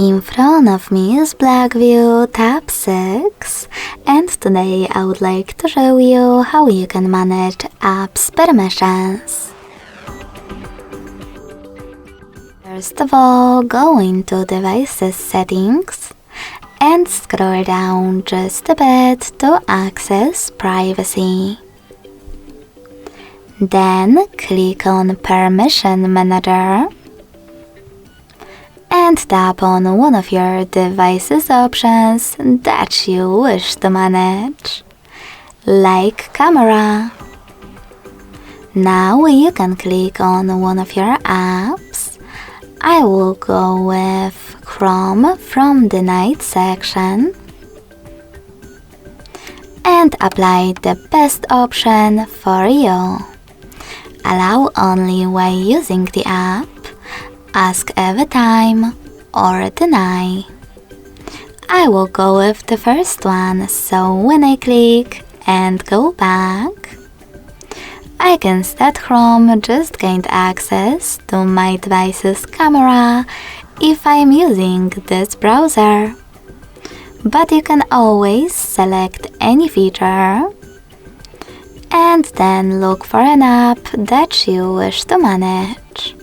In front of me is Blackview Tab 6, and today I would like to show you how you can manage apps permissions. First of all, go into Devices Settings and scroll down just a bit to access Privacy. Then click on Permission Manager and tap on one of your device's options that you wish to manage, like camera. Now you can click on one of your apps. I will go with Chrome from the Night section and apply the best option for you. Allow only while using the app, ask every time, or deny. I will go with the first one, so when I click and go back, I can see that Chrome just gained access to my device's camera if I'm using this browser. But you can always select any feature and then look for an app that you wish to manage.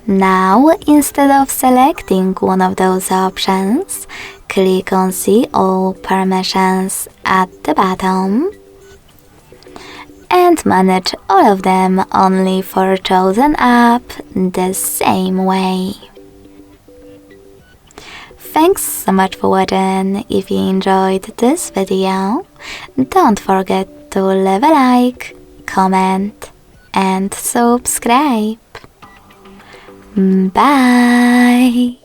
Now, instead of selecting one of those options, click on See All Permissions at the bottom and manage all of them only for chosen app the same way. Thanks so much for watching. If you enjoyed this video, don't forget to leave a like, comment and subscribe. Bye!